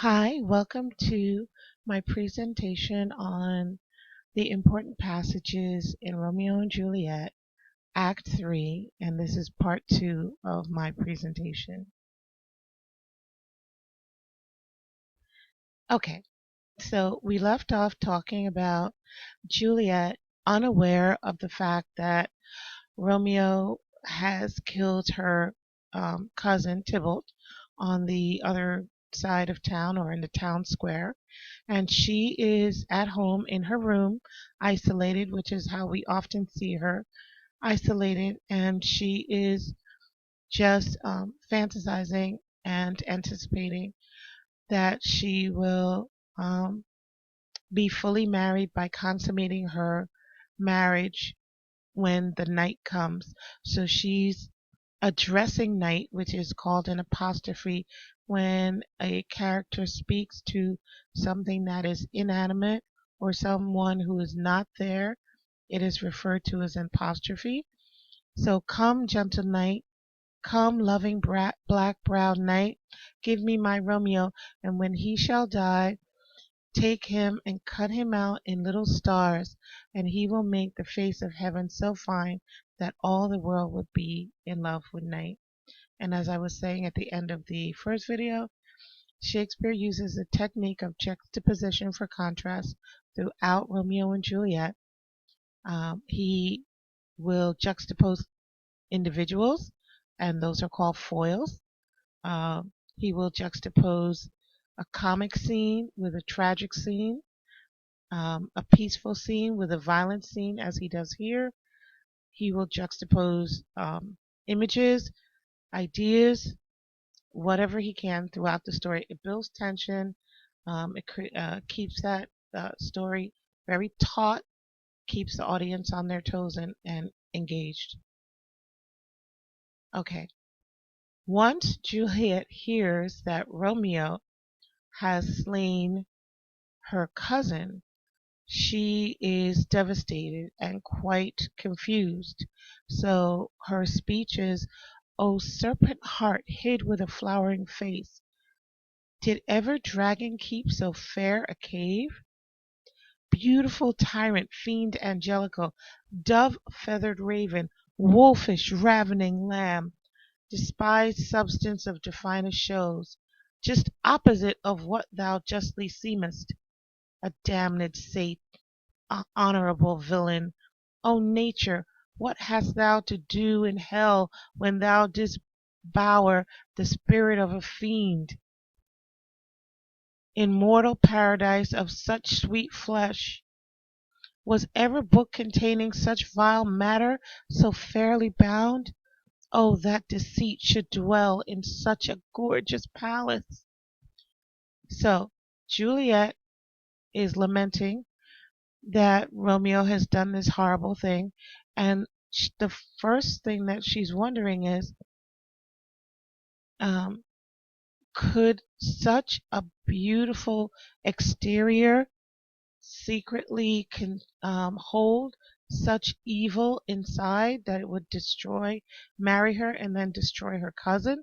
Hi, welcome to my presentation on the important passages in Romeo and Juliet, Act 3, and this is part 2 of my presentation. Okay, so we left off talking about Juliet unaware of the fact that Romeo has killed her cousin Tybalt on the other side of town or in the town square. And she is at home in her room, isolated, which is how we often see her, isolated, and she is just fantasizing and anticipating that she will be fully married by consummating her marriage when the night comes. So she's addressing night, which is called an apostrophe when a character speaks to something that is inanimate or someone who is not there. It is referred to as an apostrophe. So come, gentle night. Come, loving black-browed night. Give me my Romeo, and when he shall die, take him and cut him out in little stars, and he will make the face of heaven so fine that all the world would be in love with night. And as I was saying at the end of the first video, Shakespeare uses the technique of juxtaposition for contrast throughout Romeo and Juliet. He will juxtapose individuals, and those are called foils. He will juxtapose a comic scene with a tragic scene, a peaceful scene with a violent scene, as he does here. He will juxtapose images, ideas, whatever he can throughout the story. It builds tension. It keeps that story very taut, keeps the audience on their toes and engaged. Okay. Once Juliet hears that Romeo has slain her cousin, she is devastated and quite confused. So her speech is, "O serpent heart hid with a flowering face, did ever dragon keep so fair a cave? Beautiful tyrant, fiend angelical, dove-feathered raven, wolfish ravening lamb, despised substance of divinest shows, just opposite of what thou justly seemest, a damned sate, honorable villain. O nature, what hast thou to do in hell when thou didst bower the spirit of a fiend? In mortal paradise of such sweet flesh, was ever book containing such vile matter so fairly bound? Oh, that deceit should dwell in such a gorgeous palace!" So Juliet is lamenting that Romeo has done this horrible thing, and the first thing that she's wondering is, um, could such a beautiful exterior secretly hold such evil inside that it would marry her, and then destroy her cousin?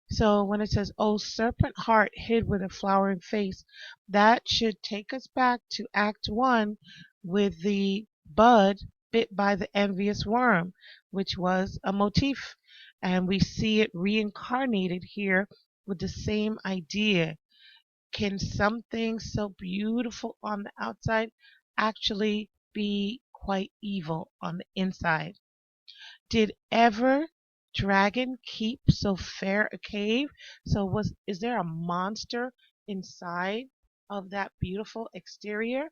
So when it says, "Oh, serpent heart hid with a flowering face," that should take us back to Act 1 with the bud bit by the envious worm, which was a motif. And we see it reincarnated here with the same idea. Can something so beautiful on the outside actually be quite evil on the inside? Did ever dragon keep so fair a cave? So is there a monster inside of that beautiful exterior?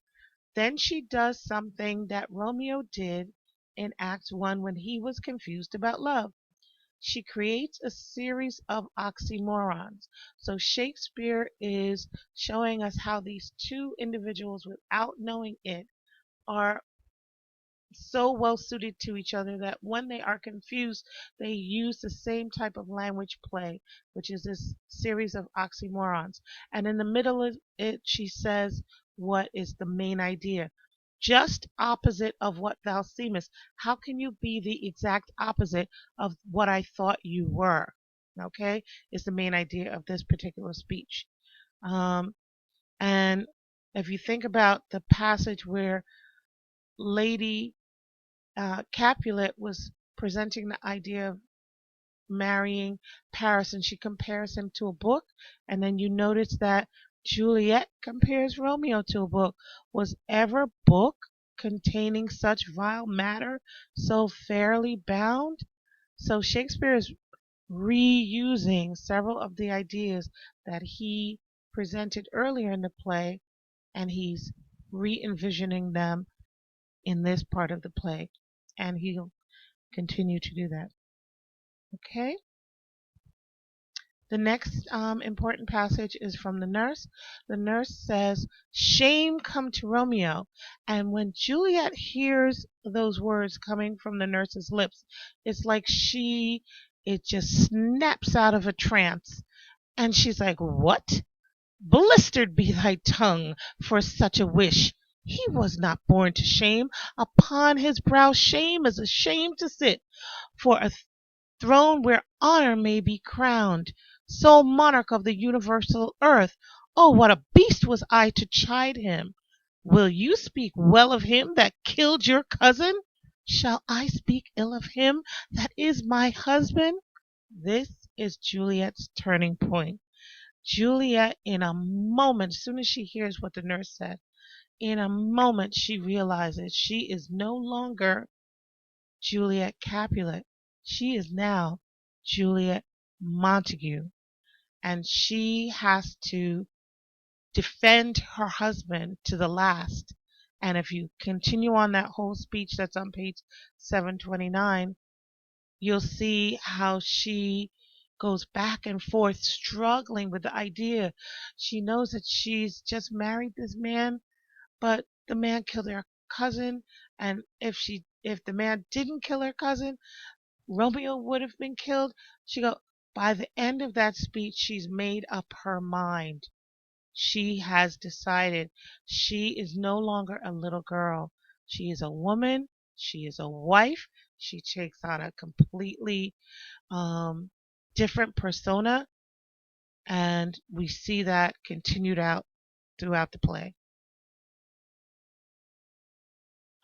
Then she does something that Romeo did in Act 1 when he was confused about love. She creates a series of oxymorons. So Shakespeare is showing us how these two individuals, without knowing it, are so well suited to each other that when they are confused, they use the same type of language play, which is this series of oxymorons. And in the middle of it, she says, what is the main idea? Just opposite of what thou seemest. How can you be the exact opposite of what I thought you were? Okay, is the main idea of this particular speech. Um, and if you think about the passage where Lady Capulet was presenting the idea of marrying Paris, and she compares him to a book, and then you notice that Juliet compares Romeo to a book. Was ever book containing such vile matter so fairly bound? So Shakespeare is reusing several of the ideas that he presented earlier in the play, and he's re-envisioning them in this part of the play, and he'll continue to do that. Okay? The next important passage is from the nurse. The nurse says, "Shame come to Romeo." And when Juliet hears those words coming from the nurse's lips, it's like it just snaps out of a trance. And she's like, "What? Blistered be thy tongue for such a wish. He was not born to shame. Upon his brow shame is a shame to sit. For a throne where honor may be crowned, sole monarch of the universal earth. Oh, what a beast was I to chide him! Will you speak well of him that killed your cousin? Shall I speak ill of him that is my husband?" This is Juliet's turning point. Juliet, in a moment, as soon as she hears what the nurse said, in a moment she realizes she is no longer Juliet Capulet. She is now Juliet Montague, and she has to defend her husband to the last. And if you continue on that whole speech that's on page 729, you'll see how she goes back and forth struggling with the idea. She knows that she's just married this man, but the man killed her cousin, and if the man didn't kill her cousin, Romeo would have been killed. She go By the end of that speech, she's made up her mind. She has decided she is no longer a little girl. She is a woman. She is a wife. She takes on a completely um, different persona, and we see that continued out throughout the play.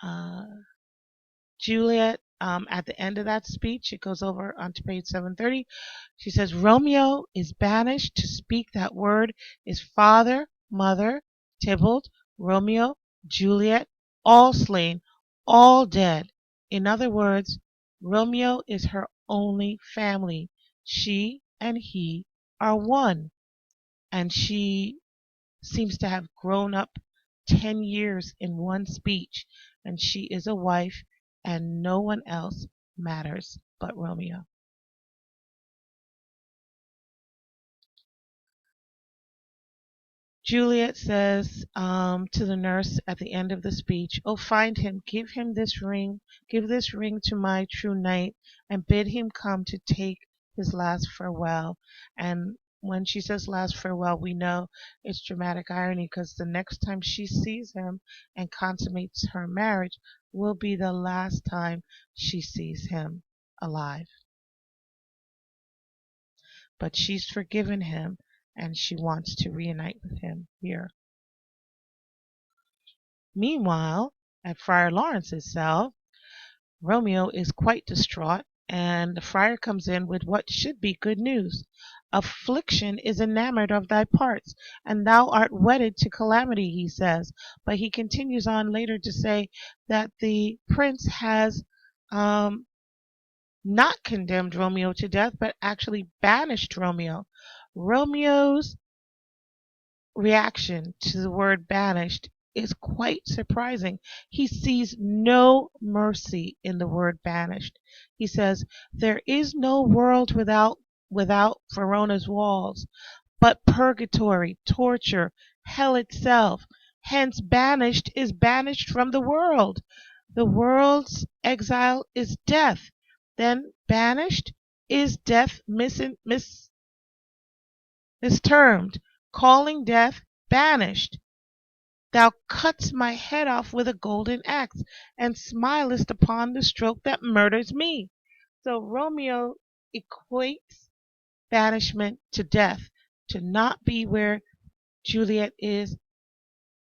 Uh, Juliet, at the end of that speech, it goes over onto page 730. She says, "Romeo is banished. To speak that word is father, mother, Tybalt, Romeo, Juliet, all slain, all dead. In other words, Romeo is her only family. She and he are one." And she seems to have grown up 10 years in one speech, and she is a wife, and no one else matters but Romeo. Juliet says to the nurse at the end of the speech, "Oh, find him, give this ring to my true knight, and bid him come to take his last farewell." And when she says last farewell, we know it's dramatic irony, because the next time she sees him and consummates her marriage will be the last time she sees him alive. But she's forgiven him, and she wants to reunite with him here. Meanwhile, at Friar Lawrence's cell, Romeo is quite distraught, and the friar comes in with what should be good news. "Affliction is enamored of thy parts, and thou art wedded to calamity," he says. But he continues on later to say that the prince has not condemned Romeo to death, but actually banished Romeo. Romeo's reaction to the word banished is quite surprising. He sees no mercy in the word banished. He says, "There is no world without Verona's walls, but purgatory, torture, hell itself. Hence banished is banished from the world. The world's exile is death. Then banished is death mistermed, calling death banished. Thou cutt'st my head off with a golden axe, and smilest upon the stroke that murders me." So Romeo equates banishment to death, to not be where Juliet is,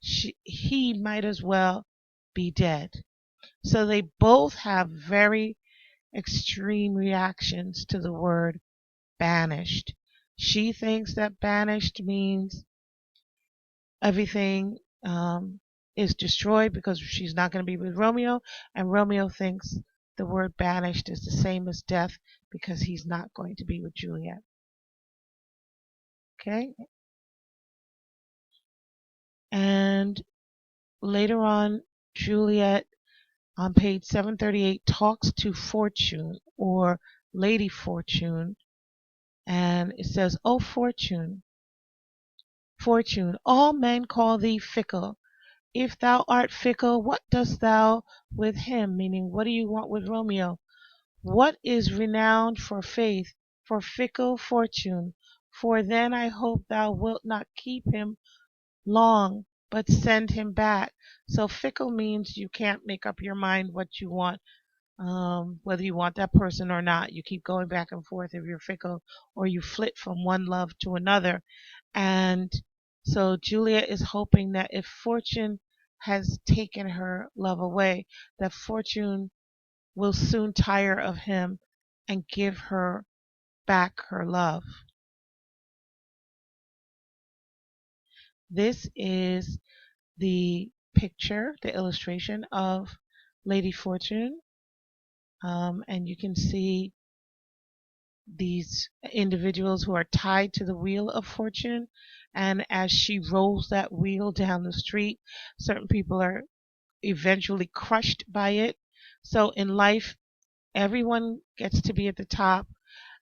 he might as well be dead. So they both have very extreme reactions to the word banished. She thinks that banished means everything is destroyed because she's not going to be with Romeo, and Romeo thinks the word banished is the same as death because he's not going to be with Juliet. Okay? And later on, Juliet on page 738 talks to Fortune, or Lady Fortune, and it says, "Oh, Fortune, Fortune, all men call thee fickle. If thou art fickle, what dost thou with him?" Meaning, what do you want with Romeo? "What is renowned for faith, for fickle Fortune? For then I hope thou wilt not keep him long, but send him back." So fickle means you can't make up your mind what you want, whether you want that person or not. You keep going back and forth if you're fickle, or you flit from one love to another. And so Juliet is hoping that if Fortune has taken her love away, that Fortune will soon tire of him and give her back her love. This is the picture, the illustration of Lady Fortune. And you can see these individuals who are tied to the wheel of fortune. And as she rolls that wheel down the street, certain people are eventually crushed by it. So in life, everyone gets to be at the top,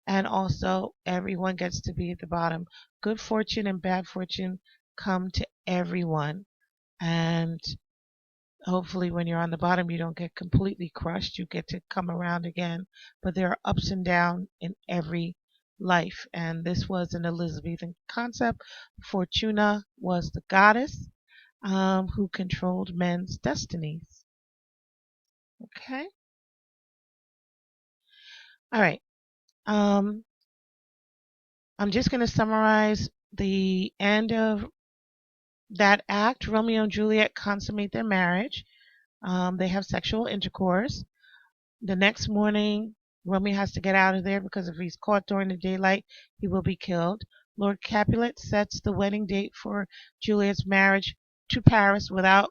and also everyone gets to be at the bottom. Good fortune and bad fortune come to everyone. And hopefully when you're on the bottom, you don't get completely crushed. You get to come around again. But there are ups and downs in every life. And this was an Elizabethan concept. Fortuna was the goddess who controlled men's destinies. Okay. All right. Um, I'm just going to summarize the end of that act. Romeo and Juliet consummate their marriage. They have sexual intercourse. The next morning, Romeo has to get out of there because if he's caught during the daylight, he will be killed. Lord Capulet sets the wedding date for Juliet's marriage to Paris without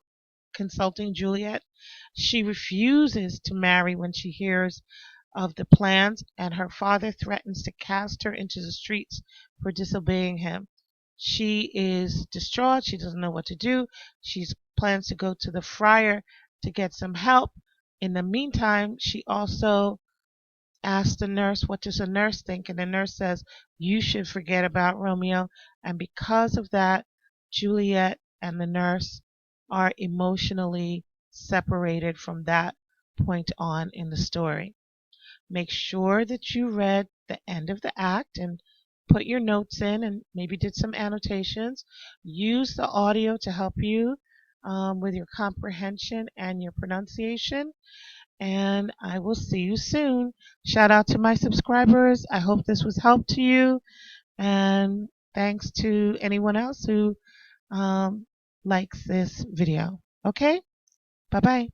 consulting Juliet. She refuses to marry when she hears of the plans, and her father threatens to cast her into the streets for disobeying him. She is distraught. She doesn't know what to do. She plans to go to the friar to get some help. In the meantime, she also asks the nurse, what does the nurse think? And the nurse says, you should forget about Romeo. And because of that, Juliet and the nurse are emotionally separated from that point on in the story. Make sure that you read the end of the act and put your notes in and maybe did some annotations. Use the audio to help you with your comprehension and your pronunciation. And I will see you soon. Shout out to my subscribers. I hope this was help to you. And thanks to anyone else who likes this video. Okay? Bye-bye.